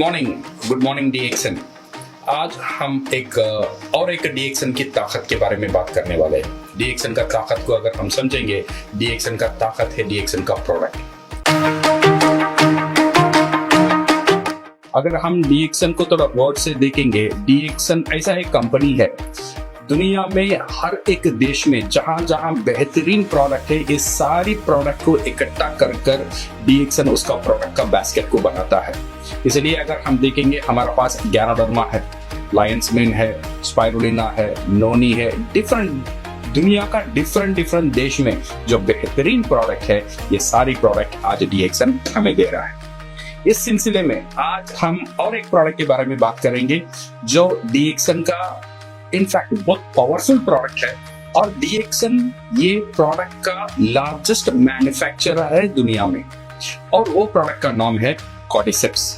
Good morning डीएक्सन। आज हम एक डीएक्सन की ताकत के बारे में बात करने वाले हैं। डीएक्सन का ताकत को अगर हम समझेंगे, डीएक्सन का ताकत है डीएक्सन का प्रोडक्ट। अगर हम डीएक्सन को थोड़ा गौर से देखेंगे, डीएक्सन ऐसा एक कंपनी है दुनिया में हर एक देश में जहां जहां बेहतरीन प्रोडक्ट है, ये सारी प्रोडक्ट को इकट्ठा कर कर डीएक्सन उसका प्रोडक्ट का बास्केट को बनाता है। इसलिए अगर हम देखेंगे, हमारे पास गैनाडर्मा है, लायंस मेन है, स्पाइरुलिना है, नोनी है, दुनिया का डिफरेंट देश में जो बेहतरीन प्रोडक्ट है, ये सारी प्रोडक्ट आज डीएक्सन हमें दे रहा है। इस सिलसिले में आज हम और एक प्रोडक्ट के बारे में बात करेंगे जो डीएक्सन का इनफैक्ट बहुत पावरफुल प्रोडक्ट है, और डीएक्सन ये प्रोडक्ट का लार्जेस्ट मैन्युफैक्चरर है दुनिया में, और वो प्रोडक्ट का नाम है कॉर्डिसेप्स।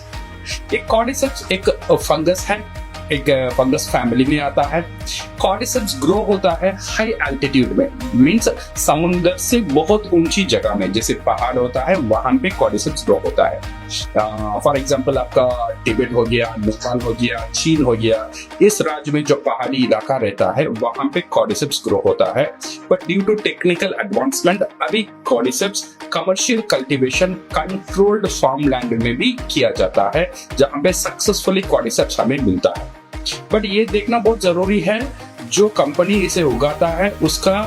कॉर्डिसेप्स एक फंगस है, एक फंगस फैमिली में आता है। कॉर्डिसेप्स ग्रो होता है हाई एल्टीट्यूड में, मींस समुद्र से बहुत ऊंची जगह में, जैसे पहाड़ होता है वहां पे कॉर्डिसेप्स ग्रो होता है। फॉर एग्जांपल आपका तिब्बत हो गया, नेपाल हो गया, चीन हो गया, इस राज्य में जो पहाड़ी इलाका रहता है वहां पे कॉर्डिसेप्स ग्रो होता है। But due to technical advancement अभी cordyceps commercial cultivation controlled farm land में भी किया जाता है, जहां पे सक्सेसफुली कॉर्डिसेप्स हमें मिलता है। बट ये देखना बहुत जरूरी है, जो कंपनी इसे उगाता है उसका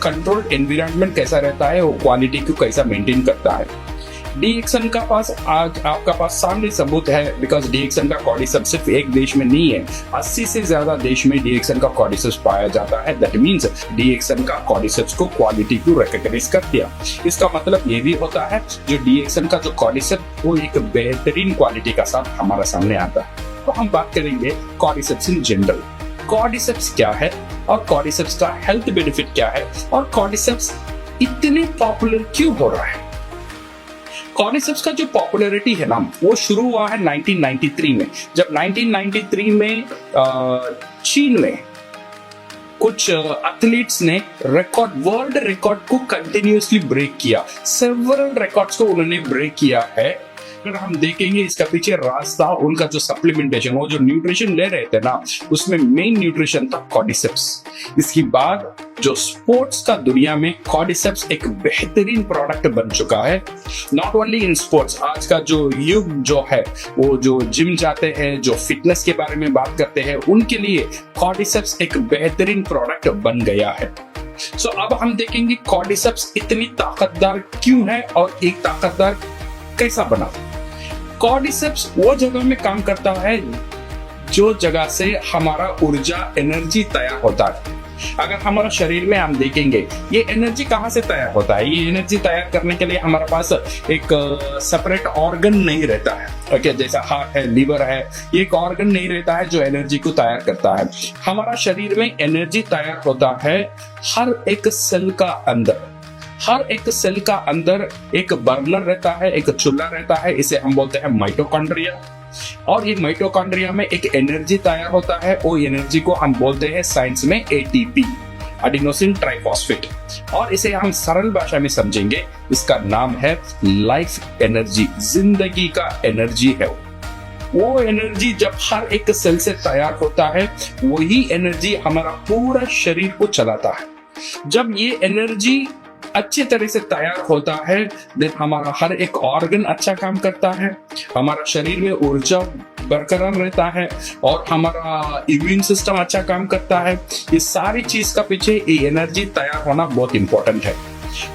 कंट्रोल्ड एनवायरनमेंट कैसा रहता है, वो क्वालिटी को कैसा मेंटेन करता है। डीएक्सन का पास आज आपका पास सामने सबूत है, बिकॉज डीएक्सन का कॉर्डिसेप्स सिर्फ एक देश में नहीं है, 80 से ज्यादा देश में डीएक्सन का कॉर्डिसेप्स पाया जाता है। दैट मींस डीएक्सन का कॉर्डिसेप्स को क्वालिटी को रिकॉग्नाइज कर दिया। इसका मतलब ये भी होता है जो डीएक्सन का जो कॉर्डिसेप्स वो एक बेहतरीन क्वालिटी का साथ हमारा सामने आता है। तो हम बात करेंगे कॉर्डिसेप्स इन जनरल। कॉर्डिसेप्स क्या है और कॉर्डिसेप्स का हेल्थ बेनिफिट क्या है, और कॉर्डिसेप्स इतने पॉपुलर क्यों हो रहा है। कॉर्डिसेप्स का जो पॉपुलैरिटी है ना, वो शुरू हुआ है 1993 में, जब 1993 में चीन में कुछ एथलीट्स ने वर्ल्ड रिकॉर्ड को कंटिन्यूअसली ब्रेक किया। सेवरल रिकॉर्ड्स को उन्होंने ब्रेक किया है। अगर हम देखेंगे इसका पीछे रास्ता, उनका जो सप्लीमेंटेशन, वो जो न्यूट्रिशन ले रहे थे ना, उसमें मेन न्यूट्रिशन था कॉर्डिसेप्स। इसके बाद जो स्पोर्ट्स का दुनिया में कॉर्डिसेप्स एक बेहतरीन प्रोडक्ट बन चुका है। नॉट ओनली इन स्पोर्ट्स, आज का जो युग जो है, वो जो जिम जाते हैं, जो फिटनेस के बारे में बात करते हैं, उनके लिए कॉर्डिसेप्स एक बेहतरीन प्रोडक्ट बन गया है। सो अब हम देखेंगे कॉर्डिसेप्स इतनी ताकतदार क्यों है और एक ताकतदार कैसा बना। कॉर्डिसेप्स वो जगह में काम करता है जो जगह से हमारा ऊर्जा एनर्जी तैयार होता है। अगर हमारा शरीर में हम देखेंगे, ये एनर्जी कहाँ से तैयार होता है, ये एनर्जी तैयार करने के लिए हमारे पास एक सेपरेट ऑर्गन नहीं रहता है। ओके, जैसा हार्ट है, लीवर है, ये एक ऑर्गन नहीं रहता है जो एनर्जी को तैयार करता है। हमारा शरीर में एनर्जी तैयार होता है हर एक सेल का अंदर। हर एक सेल का अंदर एक बर्नर रहता है, एक चूल्हा रहता है, इसे हम बोलते हैं माइटोकॉन्ड्रिया। और ये माइटोकॉन्ड्रिया में एक एनर्जी तैयार होता है, वो एनर्जी को हम बोलते हैं साइंस में एटीपी, एडिनोसिन ट्राइफॉस्फेट। और इसे हम सरल भाषा में समझेंगे, इसका नाम है लाइफ एनर्जी, जिंदगी का एनर्जी है। वो एनर्जी जब हर एक सेल से तैयार होता है, वही एनर्जी हमारा पूरा शरीर को चलाता है। जब ये एनर्जी अच्छे तरह से तैयार होता है, देन हमारा हर एक ऑर्गन अच्छा काम करता है, हमारा शरीर में ऊर्जा बरकरार रहता है, और हमारा इम्यून सिस्टम अच्छा काम करता है। ये सारी चीज का पीछे ये एनर्जी तैयार होना बहुत इंपॉर्टेंट है।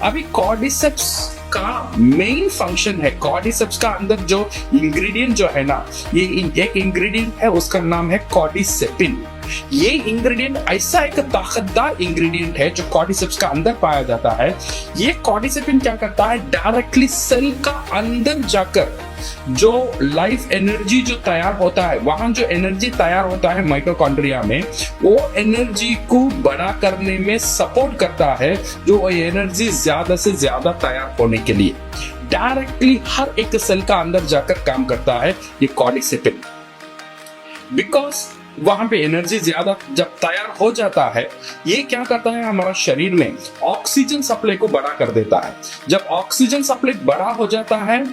अभी कॉर्डिसेप्स का मेन फंक्शन है, कॉर्डिसेप्स का अंदर जो इंग्रेडिएंट जो है ना, ये एक इंग्रेडिएंट है, उसका नाम है कॉर्डिसेपिन। ये इंग्रेडिएंट ऐसा एक ताकतदार इंग्रेडिएंट है जो कॉर्डिसेप्स का अंदर पाया जाता है। ये कॉर्डिसेपिन क्या करता है, डायरेक्टली सेल का अंदर जाकर जो लाइफ एनर्जी जो तैयार होता है, वहां जो एनर्जी तैयार होता है माइटोकॉन्ड्रिया में, वो एनर्जी को बड़ा करने में सपोर्ट करता है, जो वो एनर्जी ज्यादा से ज्यादा तैयार होने के लिए डायरेक्टली हर एक सेल का अंदर जाकर काम करता है ये कॉर्डिसेपिन। बिकॉज वहां पे एनर्जी ज्यादा जब तैयार हो जाता है, ये क्या करता है, हमारा शरीर में ऑक्सीजन सप्लाई को बड़ा कर देता है। जब ऑक्सीजन सप्लाई बड़ा हो जाता है,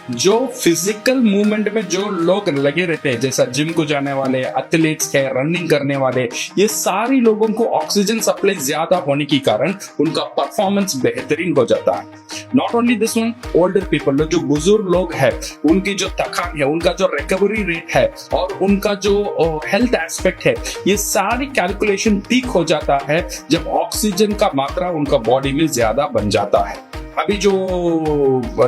जो फिजिकल मूवमेंट में जो लोग लगे रहते हैं, जैसा जिम को जाने वाले, एथलीट्स है, रनिंग करने वाले, ये सारे लोगों को ऑक्सीजन सप्लाई ज्यादा होने के कारण उनका परफॉर्मेंस बेहतरीन हो जाता है। Not only this one, older people, जो बुजुर्ग लोग हैं, उनकी जो थकान है, उनका जो रिकवरी रेट है और उनका जो हेल्थ एस्पेक्ट है, ये सारी कैलकुलेशन ठीक हो जाता है जब ऑक्सीजन का मात्रा उनका बॉडी में ज्यादा बन जाता है। अभी जो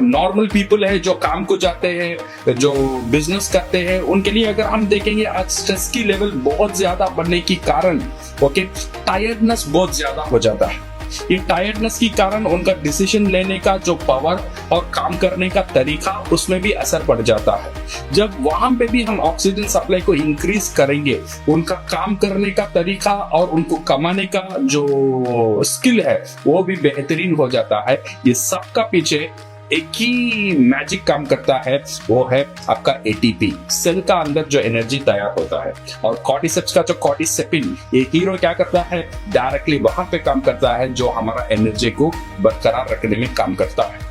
नॉर्मल पीपल है, जो काम को जाते हैं, जो बिजनेस करते हैं, उनके लिए अगर हम देखेंगे आज स्ट्रेस की लेवल बहुत ज्यादा बढ़ने के कारण टायर्डनेस बहुत ज्यादा हो जाता है। ये टायर्डनेस के कारण उनका डिसीजन लेने का जो पावर और काम करने का तरीका, उसमें भी असर पड़ जाता है। जब वहां पे भी हम ऑक्सीजन सप्लाई को इंक्रीज करेंगे, उनका काम करने का तरीका और उनको कमाने का जो स्किल है वो भी बेहतरीन हो जाता है। ये सबका पीछे एक ही मैजिक काम करता है, वो है आपका एटीपी, सेल का अंदर जो एनर्जी तैयार होता है। और कॉर्टिसेप्स का जो कॉर्टिसेपिन, ये हीरो क्या करता है, डायरेक्टली वहां पे काम करता है जो हमारा एनर्जी को बरकरार रखने में काम करता है।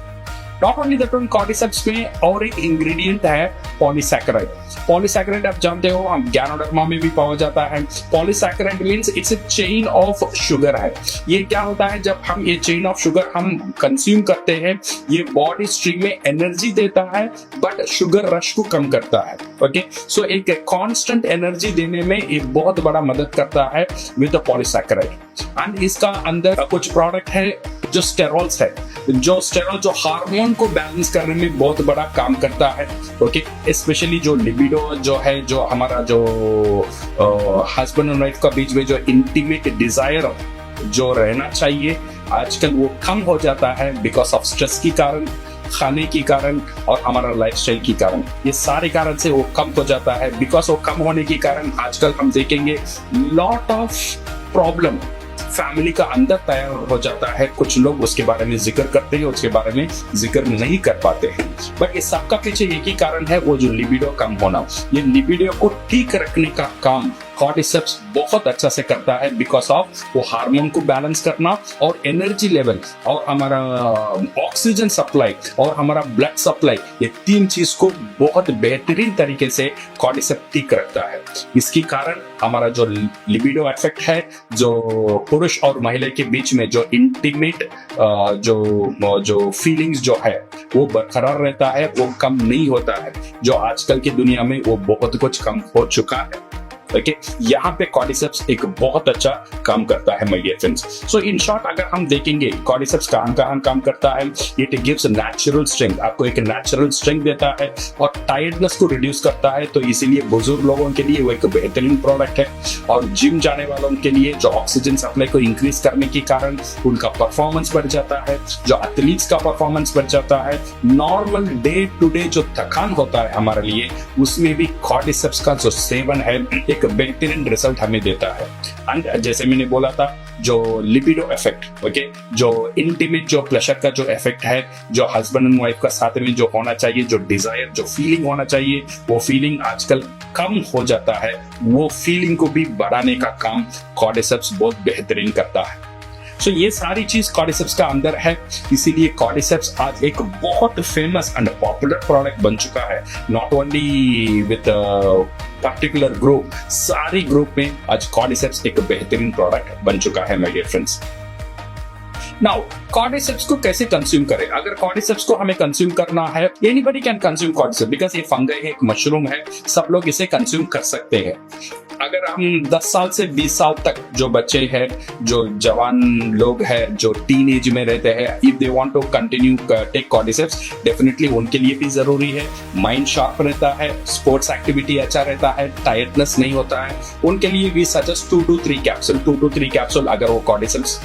नॉट ओनली दैट, कॉर्टिसेप्स में और एक इंग्रेडिएंट है पॉलीसैकेराइड। पॉलीसैकेराइड आप जानते हो, हम गैनोडर्मा में भी पाया जाता है। Polysaccharide means it's a chain of sugar है। ये क्या होता है, जब हम ये चेन ऑफ शुगर हम कंज्यूम करते हैं, ये बॉडी स्ट्रीम में एनर्जी देता है बट शुगर रश को कम करता है। ओके, सो एक कांस्टेंट एनर्जी देने में ये बहुत बड़ा मदद करता है विद द पॉलीसैकेराइड। एंड इसका अंदर कुछ प्रोडक्ट है जो स्टेरॉल्स है, जो हार्मोन को बैलेंस करने में बहुत बड़ा काम करता है। ओके, स्पेशली जो लिबिडो जो है, जो हमारा जो हस्बैंड और वाइफ का बीच में जो इंटीमेट डिजायर जो रहना चाहिए, आजकल वो कम हो जाता है बिकॉज ऑफ स्ट्रेस के कारण, खाने के कारण और हमारा लाइफस्टाइल के कारण। ये सारे कारण से वो कम हो जाता है। बिकॉज वो कम होने के कारण आजकल हम देखेंगे लॉट ऑफ प्रॉब्लम फैमिली का अंदर तैयार हो जाता है। कुछ लोग उसके बारे में जिक्र करते हैं, उसके बारे में जिक्र नहीं कर पाते हैं, बट ये सबका पीछे एक ही कारण है, वो जो लिबिडो कम होना। ये लिबिडो को ठीक रखने का काम कॉर्टिसेप्स बहुत अच्छा से करता है बिकॉज ऑफ वो हार्मोन को बैलेंस करना और एनर्जी लेवल और हमारा ऑक्सीजन सप्लाई और हमारा ब्लड सप्लाई, ये तीन चीज को बहुत बेहतरीन तरीके से कॉर्टिसेप्स ठीक रखता है। इसके कारण हमारा जो लिबिडो इफेक्ट है, जो पुरुष और महिला के बीच में जो इंटीमेट जो फीलिंग्स जो है वो बरकरार रहता है, वो कम नहीं होता है, जो आजकल की दुनिया में वो बहुत कुछ कम हो चुका है। ओके, यहाँ पे कॉर्टिसेप्स एक बहुत अच्छा काम करता है my dear friends. So in short अगर हम देखेंगे कॉर्टिसेप्स कहाँ काम करता है, इट गिव्स नेचुरल स्ट्रेंथ, आपको एक नेचुरल स्ट्रेंथ देता है और टायर्डनेस को रिड्यूस करता है। तो इसीलिए बुजुर्ग लोगों के लिए वो एक बेहतरीन प्रोडक्ट है। और जिम जाने वालों के लिए जो ऑक्सीजन सप्लाई को इंक्रीज करने के कारण उनका परफॉर्मेंस बढ़ जाता है, जो एथलीट्स का परफॉर्मेंस बढ़ जाता है, नॉर्मल डे टू डे जो थकान होता है हमारे लिए, उसमें भी कॉर्टिसेप्स का जो सेवन है एक बेहतरीन रिजल्ट हमें देता है। एंड जैसे मैंने बोला था, जो लिबिडो इफेक्ट, ओके, जो इंटीमेट जो प्लेजर का जो इफेक्ट है, जो हस्बैंड एंड वाइफ का साथ में जो होना चाहिए, जो डिजायर, जो फीलिंग होना चाहिए, वो फीलिंग आजकल कम हो जाता है। वो फीलिंग को भी बढ़ाने का काम कॉर्टिसेप्स बहुत बेहतरीन करता है। सो ये सारी चीज कॉर्टिसेप्स का अंदर है, इसीलिए कॉर्टिसेप्स आज एक बहुत फेमस एंड पॉपुलर प्रोडक्ट बन चुका है। Not only with particular group, सारी ग्रुप में आज कॉर्टिसेप्स एक बेहतरीन प्रोडक्ट बन चुका है माय डियर फ्रेंड्स। नाउ कॉर्टिसेप्स को कैसे कंज्यूम करें? अगर कॉर्टिसेप्स को हमें कंज्यूम करना है, एनीबॉडी कैन कंज्यूम कॉर्टिसेप्स बिकॉज ये फंगई है, एक मशरूम है, सब लोग इसे कंज्यूम कर सकते हैं। अगर हम 10 साल से 20 साल तक जो बच्चे हैं, जो जवान लोग हैं, जो टीन एज में रहते हैं, if they want to continue take cordyceps, definitely उनके लिए भी जरूरी है। माइंड शार्प रहता है, स्पोर्ट्स एक्टिविटी अच्छा रहता है, टायर्डनेस नहीं होता है, उनके लिए भी सजेस्ट 2 to 3 कैप्सूल अगर वो कॉर्टिसेप्स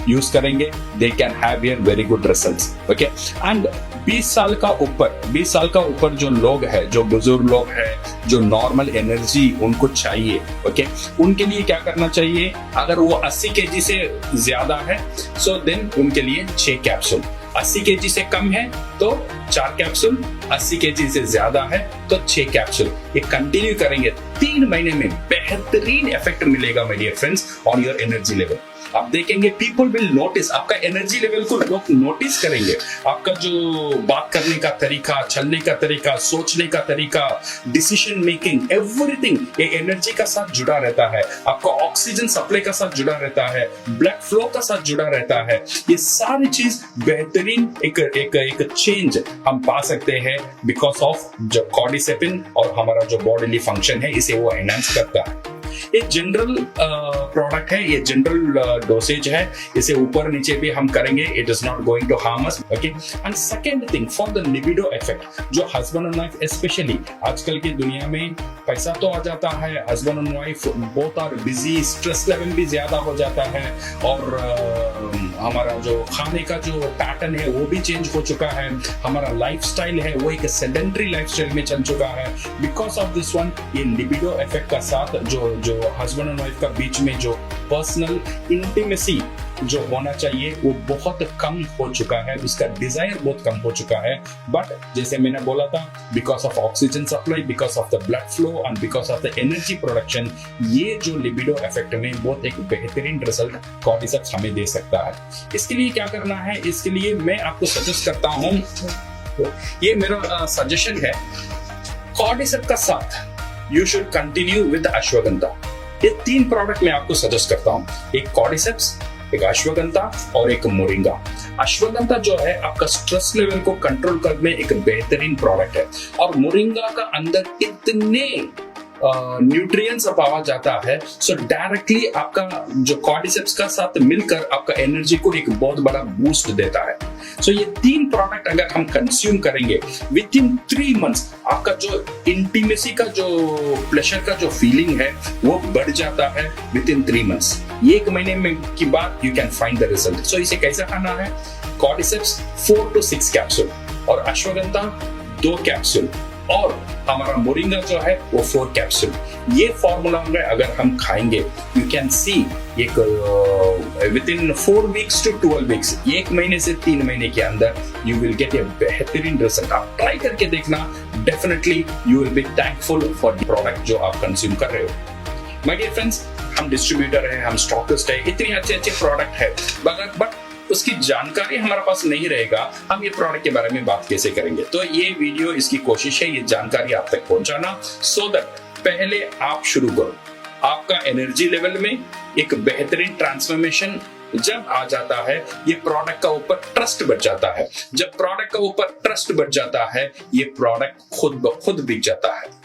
यूज करेंगे, they can have here very good results. Okay, and 20 साल का ऊपर जो लोग हैं, जो बुजुर्ग लोग हैं, जो नॉर्मल एनर्जी उनको चाहिए, ओके, उनके लिए क्या करना चाहिए? अगर वो 80 kg से ज्यादा है, सो देन उनके लिए 6 कैप्सूल। 80 kg से कम है तो 4 कैप्सूल, 80 kg से ज्यादा है तो 6 कैप्सूल। ये कंटिन्यू करेंगे, 3 महीने में बेहतरीन इफेक्ट मिलेगा my dear friends on your energy level. आप देखेंगे पीपल विल नोटिस, आपका एनर्जी लेवल को लोग नोटिस करेंगे। आपका जो बात करने का तरीका, चलने का तरीका, सोचने का तरीका, डिसीजन मेकिंग, एवरीथिंग ये एनर्जी का साथ जुड़ा रहता है। आपका ऑक्सीजन सप्लाई का साथ जुड़ा रहता है, ब्लड फ्लो का साथ जुड़ा रहता है। ये सारी चीज बेहतरीन एक चेंज हम पा सकते हैं बिकॉज ऑफ जो कॉर्डिसेपिन और हमारा जो बॉडीली फंक्शन है इसे वो एनहांस करता है। एक जनरल प्रोडक्ट है, ये जनरल डोसेज है, इसे ऊपर नीचे भी हम करेंगे, it is not going to harm us, okay. And second thing for the libido effect, जो हस्बैंड एंड वाइफ स्पेशली आजकल की दुनिया में पैसा तो आ जाता है, husband and wife both are busy, stress level भी ज्यादा हो जाता है और हमारा जो खाने का जो पैटर्न है वो भी चेंज हो चुका है, हमारा लाइफस्टाइल है वो एक सेडेंटरी लाइफस्टाइल में चल चुका है। बिकॉज ऑफ दिस वन, ये लिबिडो इफेक्ट का साथ जो हस्बैंड एंड वाइफ का बीच में जो पर्सनल इंटीमेसी जो होना चाहिए वो बहुत कम हो चुका है, उसका डिजायर बहुत कम हो चुका है। बट जैसे मैंने बोला था, because of oxygen supply, because of the blood flow and because of the energy production, ये जो लिबिडो इफेक्ट में बहुत एक बेहतरीन रिजल्ट कॉर्डिसेप्स हमें दे सकता है। इसके लिए क्या करना है, इसके लिए मैं आपको सजेस्ट करता हूं, ये मेरा सजेशन है, कॉर्डिसेप्स का साथ you should continue with ashwagandha. ये 3 प्रोडक्ट मैं आपको सजेस्ट करता हूं, एक कॉर्डिसेप्स, एक अश्वगंधा और एक मोरिंगा। अश्वगंधा जो है आपका स्ट्रेस लेवल को कंट्रोल करने एक बेहतरीन प्रोडक्ट है और मोरिंगा का अंदर इतने न्यूट्रिएंट्स पाया जाता है, सो डायरेक्टली आपका जो कॉर्डिसेप्स का साथ मिलकर आपका एनर्जी को एक बहुत बड़ा बूस्ट देता है। सो ये 3 प्रोडक्ट अगर हम कंज्यूम करेंगे विद इन 3 मंथ्स, आपका जो इंटीमेसी का जो प्लेजर का जो फीलिंग है वो बढ़ जाता है विद इन 3 मंथ्स। 1 महीने में की बाद you can find the result. So इसे कैसे खाना है, कॉर्डिसेप्स 4 to 6 कैप्सूल और अश्वगंधा 2 कैप्सूल और हमारा मोरिंगा जो है वो 4 कैप्सूल। ये फॉर्मूला में अगर हम खाएंगे, यू कैन सी एक with in 4 weeks to 12 weeks, 1 महीने से 3 महीने के अंदर यू विल गेट ए बेहतरीन रिजल्ट। आप ट्राई करके देखना, definitely you will be thankful for the product जो आप कंज्यूम कर रहे हो। माय डियर फ्रेंड्स, हम डिस्ट्रीब्यूटर है, हम स्टॉकिस्ट है, इतने अच्छे प्रोडक्ट है, बट उसकी जानकारी हमारे पास नहीं रहेगा, हम ये प्रोडक्ट के बारे में बात कैसे करेंगे। तो ये वीडियो, इसकी कोशिश है ये जानकारी आप तक पहुंचाना, सो दैट पहले आप शुरू करो। आपका एनर्जी लेवल में एक बेहतरीन ट्रांसफॉर्मेशन जब आ जाता है, ये प्रोडक्ट का ऊपर ट्रस्ट बढ़ जाता है। जब प्रोडक्ट का ऊपर ट्रस्ट बढ़ जाता है, ये प्रोडक्ट खुद ब खुद बिक जाता है।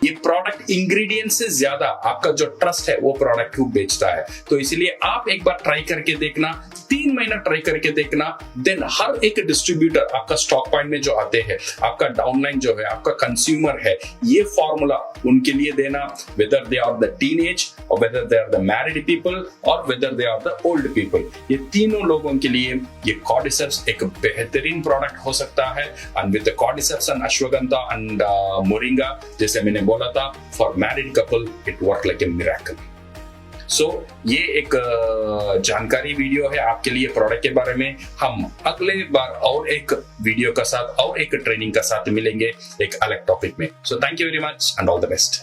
ये प्रोडक्ट इंग्रेडिएंट से ज्यादा आपका जो ट्रस्ट है वो प्रोडक्ट को बेचता है। तो इसलिए आप एक बार ट्राई करके देखना, 3 महीना ट्राई करके देखना, देन हर एक डिस्ट्रीब्यूटर आपका स्टॉक पॉइंट में जो आते हैं, आपका डाउनलाइन जो है, आपका कंज्यूमर है, ये फॉर्मूला उनके लिए देना, whether they are the teenage और whether they are the married people और whether they are the old people, ये तीनों लोगों के लिए ये कॉर्डिसेप्स एक बेहतरीन प्रोडक्ट हो सकता है। And with the cordyceps and Ashwagandha and moringa, जैसे मैंने बोला था, for married couple it work like a miracle. So ये एक जानकारी वीडियो है आपके लिए प्रोडक्ट के बारे में। हम अगले बार और एक वीडियो का साथ और एक ट्रेनिंग का साथ मिलेंगे एक अलग टॉपिक में। So thank you very much and all the best.